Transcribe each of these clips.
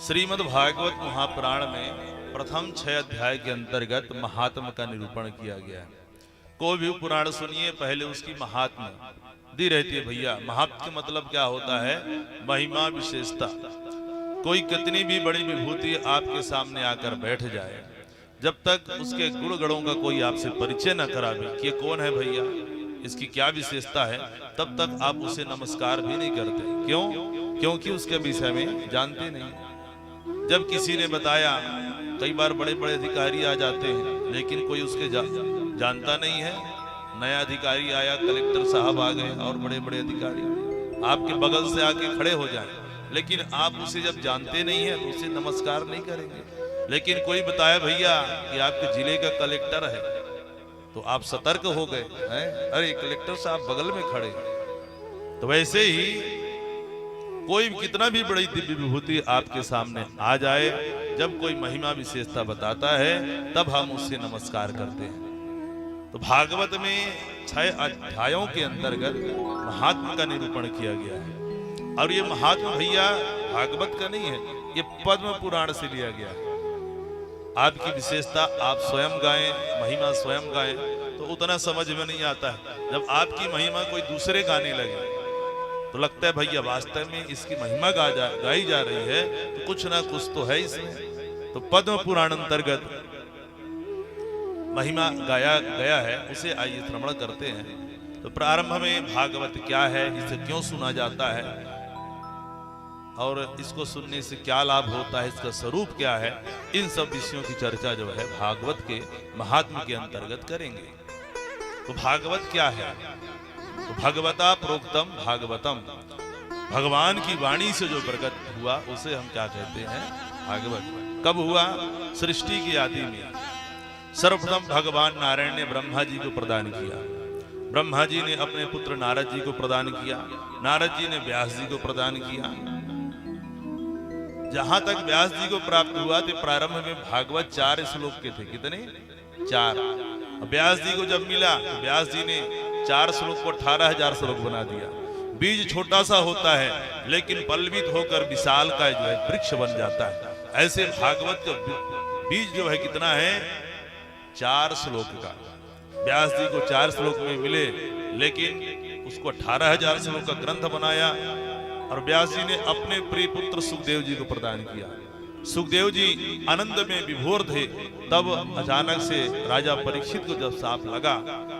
श्रीमद् भागवत महापुराण में प्रथम 6 अध्याय के अंतर्गत महात्म का निरूपण किया गया है। कोई भी पुराण सुनिए पहले उसकी महात्म दी रहती है। भैया महात्म मतलब क्या होता है? महिमा, विशेषता। कोई कितनी भी बड़ी विभूति आपके सामने आकर बैठ जाए, जब तक उसके गुण गणों का कोई आपसे परिचय न करावे कि ये कौन है भैया, इसकी क्या विशेषता है, तब तक आप उसे नमस्कार भी नहीं करते। क्यों? क्योंकि उसके विषय में जानते नहीं। जब किसी ने बताया, कई बार बड़े बड़े अधिकारी आ जाते हैं लेकिन कोई उसके जानता नहीं है। नया अधिकारी आया, कलेक्टर साहब आ गए और बड़े बड़े अधिकारी आपके बगल से आके खड़े हो जाएं, लेकिन आप उसे जब जानते नहीं है तो उसे नमस्कार नहीं करेंगे। लेकिन कोई बताया भैया कि आपके जिले का कलेक्टर है, तो आप सतर्क हो गए हैं, अरे कलेक्टर साहब बगल में खड़े। तो वैसे ही कोई कितना भी बड़ी दिव्य विभूति आपके सामने आ जाए, जब कोई महिमा विशेषता बताता है तब हम उससे नमस्कार करते हैं। तो भागवत में 6 अध्यायों के अंतर्गत महात्मा का निरूपण किया गया है। और ये महात्मा भैया भागवत का नहीं है, ये पद्म पुराण से लिया गया है। आपकी विशेषता आप स्वयं गाएं, महिमा स्वयं गाएं तो उतना समझ में नहीं आता है। जब आपकी महिमा कोई दूसरे गाने लगे तो लगता है भैया वास्तव में इसकी महिमा गाई जा रही है, तो कुछ ना कुछ तो है इसमें। तो पद्म पुराण अंतर्गत महिमा गाया गया है, उसे आइए श्रवण करते हैं। तो प्रारंभ में भागवत क्या है, इसे क्यों सुना जाता है और इसको सुनने से क्या लाभ होता है, इसका स्वरूप क्या है, इन सब विषयों की चर्चा जो है भागवत के महात्म्य के अंतर्गत करेंगे। तो भागवत क्या है? तो भगवता प्रोक्तम भागवतम, भगवान की वाणी से जो प्रकट हुआ उसे हम क्या कहते हैं? भागवत। कब हुआ? सृष्टि की आदि में। सर्वप्रथम भगवान नारायण ने ब्रह्मा जी को प्रदान किया, ब्रह्मा जी ने अपने पुत्र नारद जी को प्रदान किया, नारद जी ने व्यास जी को प्रदान किया। जहां तक व्यास जी को प्राप्त हुआ तो प्रारंभ में भागवत 4 श्लोक के थे। कितने? 4। व्यास जी को जब मिला तो व्यास जी ने 4 श्लोक को 18,000 श्लोक बना दिया। बीज छोटा सा होता है लेकिन पल्लवित होकर विशाल का जो है वृक्ष बन जाता है। ऐसे भागवत का बीज जो है कितना है? 4 श्लोक का। व्यास जी को 4 श्लोक में मिले, लेकिन उसको 18,000 श्लोक का ग्रंथ बनाया और व्यास जी ने अपने प्रिय पुत्र सुखदेव जी को प्रदान किया। सुखदेव जी आनंद में विभोर थे, तब अचानक से राजा परीक्षित को जब साफ लगा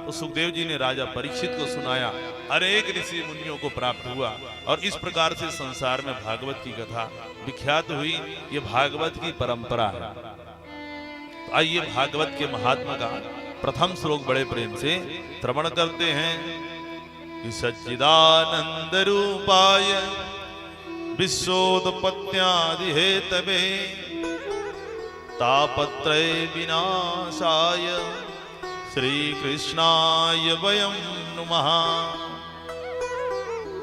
तो सुखदेव जी ने राजा परीक्षित को सुनाया, अनेक ऋषि मुनियों को प्राप्त हुआ और इस प्रकार से संसार में भागवत की कथा विख्यात हुई। ये भागवत की परंपरा है। तो आइए भागवत के महात्मा का प्रथम श्लोक बड़े प्रेम से श्रवण करते हैं। सच्चिदानंद रूपाय विश्वोत्पत्त्यादि हेतवे तापत्रय विनाशाय श्री कृष्णाय वयं नुमः।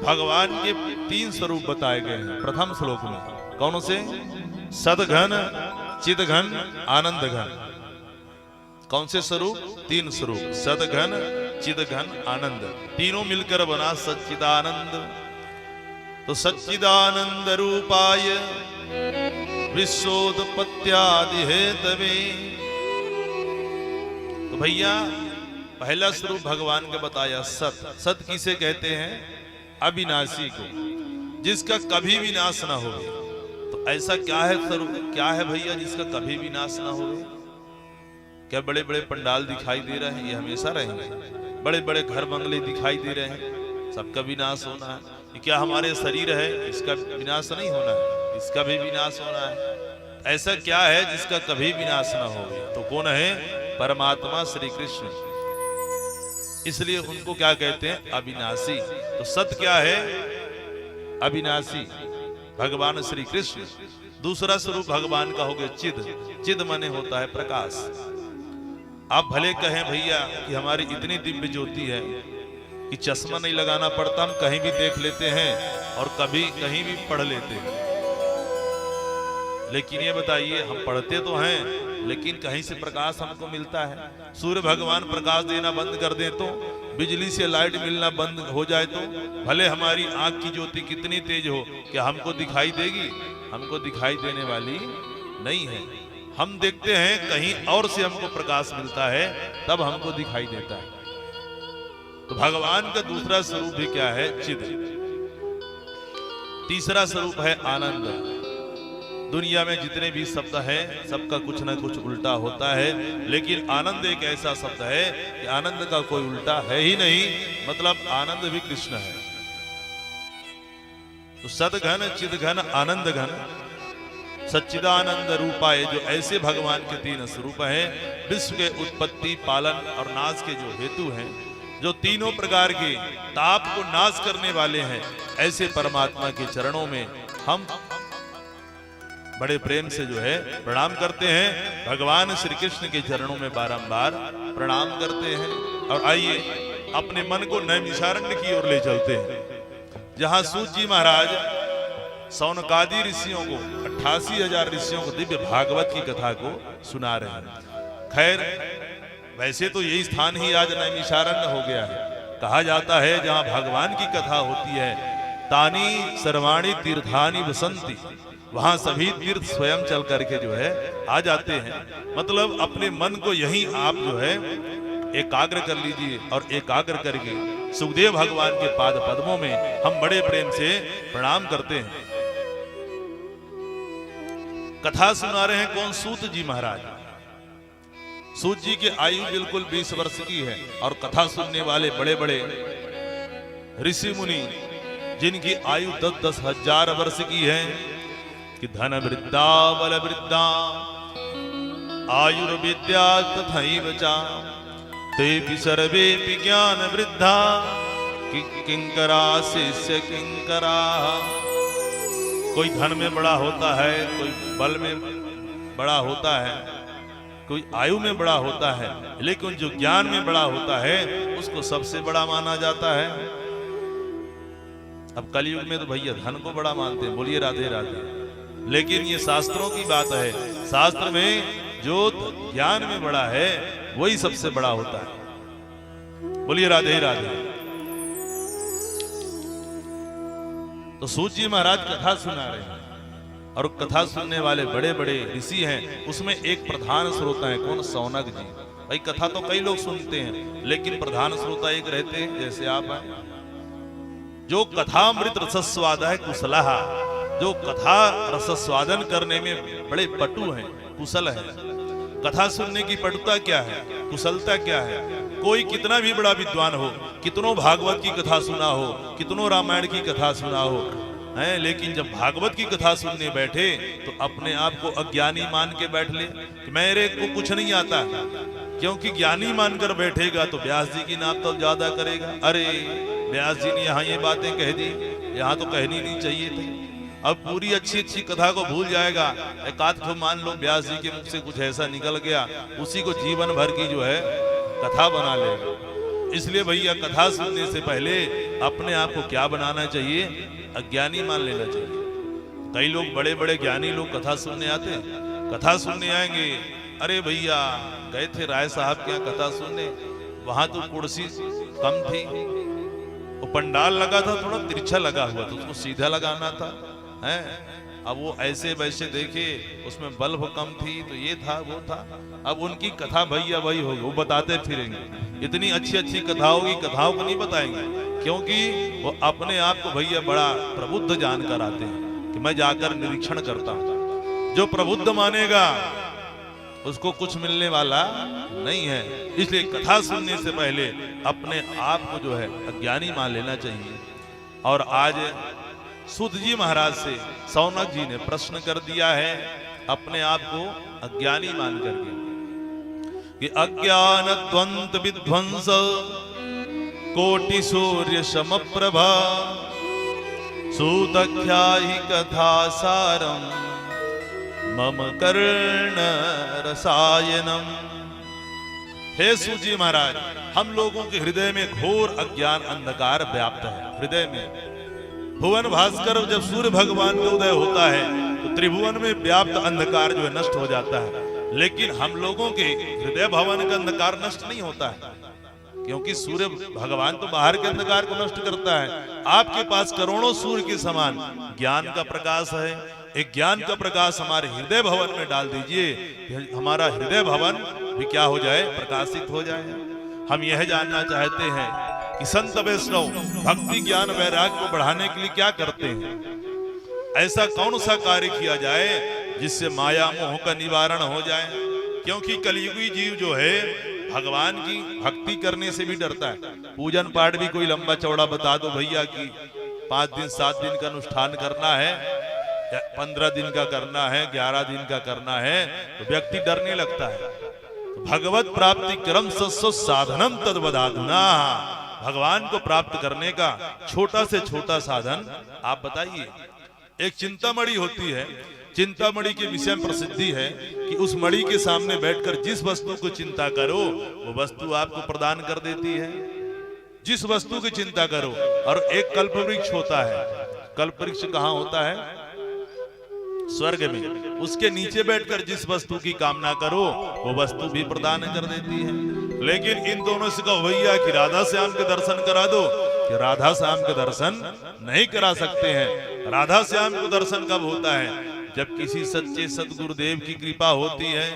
भगवान के 3 स्वरूप बताए गए हैं प्रथम श्लोक में। कौन से? सदघन, चिदघन, आनंद घन। कौन से स्वरूप? 3 स्वरूप, सदघन, चिदघन, आनंद। तीनों मिलकर बना सच्चिदानंद। तो सच्चिदानंद रूपाय विश्वोत्पत्त्यादि हेतवे। तो भैया पहला स्वरूप भगवान का बताया सत। सत किसे कहते हैं? अविनाशी को, जिसका कभी विनाश ना हो। तो ऐसा क्या है स्वरूप, क्या है भैया जिसका कभी विनाश ना हो? क्या बड़े बड़े पंडाल दिखाई दे रहे हैं? ये हमेशा रहेंगे। बड़े बड़े घर बंगले दिखाई दे रहे हैं, सबका विनाश होना है। क्या हमारे शरीर है, इसका विनाश नहीं होना है, इसका भी विनाश होना है। ऐसा क्या है जिसका कभी विनाश ना हो? तो कौन है? परमात्मा श्री कृष्ण। इसलिए उनको क्या कहते हैं? अविनाशी। तो सत क्या है? अविनाशी, भगवान श्री कृष्ण। दूसरा स्वरूप भगवान का हो गया चिद। चिद माने होता है प्रकाश। आप भले कहें भैया कि हमारी इतनी दिव्य ज्योति है कि चश्मा नहीं लगाना पड़ता, हम कहीं भी देख लेते हैं और कभी कहीं भी पढ़ लेते हैं, लेकिन ये बताइए, हम पढ़ते तो हैं लेकिन कहीं से प्रकाश हमको मिलता है? सूर्य भगवान प्रकाश देना बंद कर दें तो, बिजली से लाइट मिलना बंद हो जाए तो, भले हमारी आंख की ज्योति कितनी तेज हो, क्या हमको दिखाई देगी? हमको दिखाई देने वाली नहीं है। हम देखते हैं कहीं और से हमको प्रकाश मिलता है, तब हमको दिखाई देता है। तो भगवान का दूसरा स्वरूप भी क्या है? चिद। तीसरा स्वरूप है आनंद। दुनिया में जितने भी शब्द हैं सबका कुछ ना कुछ उल्टा होता है, लेकिन आनंद एक ऐसा शब्द है कि आनंद का कोई उल्टा है ही नहीं। मतलब आनंद भी कृष्ण है। तो सदघन चिदघन आनंद घन सच्चिदानंद रूपाए, जो ऐसे भगवान के तीन स्वरूप हैं, विश्व के उत्पत्ति, पालन और नाश के जो हेतु हैं, जो तीनों प्रकार के ताप को नाश करने वाले हैं, ऐसे परमात्मा के चरणों में हम बड़े प्रेम से जो है प्रणाम करते हैं। भगवान श्री कृष्ण के चरणों में बारंबार प्रणाम करते हैं। और आइए अपने मन को नैमिषारण्य की ओर ले चलते हैं, जहां सूत जी महाराज सौनकादि ऋषियों को, 88,000 ऋषियों को दिव्य भागवत की कथा को सुना रहे हैं। खैर, वैसे तो यही स्थान ही आज नैमिषारण्य हो गया है। कहा जाता है जहां भगवान की कथा होती है, तानी सर्वाणी तीर्थानि वसंती, वहां सभी तीर्थ स्वयं चल करके जो है आ जाते हैं। मतलब अपने मन को यहीं आप जो है एकाग्र कर लीजिए, और एकाग्र करके सुखदेव भगवान के पाद पद्मों में हम बड़े प्रेम से प्रणाम करते हैं। कथा सुना रहे हैं कौन? सूत जी महाराज। सूत जी की आयु बिल्कुल 20 वर्ष की है, और कथा सुनने वाले बड़े बड़े ऋषि मुनि जिनकी आयु 10-10 हजार वर्ष की है, कि धन वृद्धा बल वृद्धा आयुर्विद्या तथैव च ते सर्वे ज्ञान वृद्धा किंकरा शिष्य किंकरा। कोई धन में बड़ा होता है, कोई बल में बड़ा होता है, कोई आयु में बड़ा होता है, लेकिन जो ज्ञान में बड़ा होता है उसको सबसे बड़ा माना जाता है। अब कलयुग में तो भैया धन को बड़ा मानते हैं, बोलिए राधे राधे। लेकिन ये शास्त्रों की बात है, शास्त्र में जो ज्ञान में बड़ा है वही सबसे बड़ा होता है। बोलिए राधे राधे। तो सूत जी महाराज कथा सुना रहे हैं, और कथा सुनने वाले बड़े बड़े ऋषि हैं, उसमें एक प्रधान श्रोता है। कौन? सौनक जी। भाई कथा तो कई लोग सुनते हैं, लेकिन प्रधान श्रोता एक रहते हैं, जैसे आप हैं। जो कथामृत रसस्वाद है कुशलः, जो कथा रसस्वादन करने में बड़े पटु हैं, कुशल है। कथा सुनने की पटुता क्या है, कुशलता क्या है? कोई कितना भी बड़ा विद्वान हो, कितनों भागवत की कथा सुना हो, कितनों रामायण की कथा सुना हो, है, लेकिन जब भागवत की कथा सुनने बैठे तो अपने आप को अज्ञानी मान के बैठ ले कि मेरे को कुछ नहीं आता। क्योंकि ज्ञानी मानकर बैठेगा तो व्यास जी की नाप तो ज्यादा करेगा। अरे व्यास जी ने यहाँ ये बातें कह दी, यहाँ तो कहनी नहीं चाहिए थी। अब पूरी अच्छी अच्छी कथा को भूल जाएगा। एक आध को मान लो व्यास जी के मुख से कुछ ऐसा निकल गया, उसी को जीवन भर की जो है कथा बना लेगा। इसलिए भैया कथा सुनने से पहले अपने आप को क्या बनाना चाहिए? अज्ञानी मान लेना चाहिए। कई लोग बड़े बड़े ज्ञानी लोग कथा सुनने आते हैं, कथा सुनने आएंगे, अरे भैया गए थे राय साहब के यहाँ कथा सुनने, वहां तो कुर्सी कम थी, वो पंडाल लगा था थोड़ा तिरछा लगा हुआ था, उसको सीधा लगाना था, है। अब वो ऐसे वैसे देखे, उसमें बल्ब कम थी, तो ये था वो था। अब उनकी कथा भैया वही होगी, वो बताते फिरेंगे। इतनी अच्छी अच्छी कथाओं की कथाओं को नहीं बताएंगे, क्योंकि वो अपने आप को भैया बड़ा प्रबुद्ध जानकर आते हैं कि मैं जाकर निरीक्षण करता हूं। जो प्रबुद्ध मानेगा उसको कुछ मिलने वाला नहीं है। इसलिए कथा सुनने से पहले अपने आप को जो है अज्ञानी मान लेना चाहिए। और आज सूत जी महाराज से सौनक जी ने प्रश्न कर दिया है अपने आप को अज्ञानी मान करके कि अज्ञान द्वंद विध्वंस कोटि सूर्य समप्रभा सूतख्याहि कथा सारम मम कर्ण रसायनम। हे सूत जी महाराज, हम लोगों के हृदय में घोर अज्ञान अंधकार व्याप्त है। हृदय में भुवन भास्कर जब सूर्य भगवान का उदय होता है तो त्रिभुवन में व्याप्त अंधकार जो है नष्ट हो जाता है। लेकिन हम लोगों के हृदय भवन का अंधकार नष्ट नहीं होता है, क्योंकि सूर्य भगवान तो बाहर के अंधकार को नष्ट करता है। आपके पास करोड़ों सूर्य के समान ज्ञान का प्रकाश है। एक ज्ञान का प्रकाश हमारे हृदय भवन में डाल दीजिए, हमारा हृदय भवन भी क्या हो जाए, प्रकाशित हो जाए। हम यह जानना चाहते हैं कि संत वैष्णव भक्ति ज्ञान वैराग्य को बढ़ाने के लिए क्या करते हैं, ऐसा कौन सा कार्य किया जाए जिससे माया मोह का निवारण हो जाए। क्योंकि कलयुगी जीव जो है भगवान की भक्ति करने से भी डरता है। पूजन पाठ भी कोई लंबा चौड़ा बता दो भैया कि 5 दिन 7 दिन का अनुष्ठान करना है, 15 दिन का करना है, 11 दिन का करना है, तो व्यक्ति डरने लगता है। तो भगवत प्राप्ति क्रम सस्व साधनम तद्वदाधुना, भगवान को प्राप्त करने का छोटा से छोटा साधन आप बताइए। एक चिंतामणि होती है, चिंतामणि के विषय में प्रसिद्धि है कि उस मणि के सामने बैठकर जिस वस्तु को चिंता करो वो वस्तु आपको प्रदान कर देती है। जिस वस्तु की चिंता करो। और एक कल्प वृक्ष होता है, कल्प वृक्ष कहाँ होता है, स्वर्ग में। उसके नीचे बैठकर जिस वस्तु की कामना करो वो वस्तु भी प्रदान कर देती है। लेकिन इन दोनों से कहो भैया कि राधा श्याम के दर्शन करा दो, कि राधा श्याम के दर्शन नहीं करा सकते हैं। राधा श्याम को दर्शन कब होता है, जब किसी सच्चे सदगुरुदेव की कृपा होती है।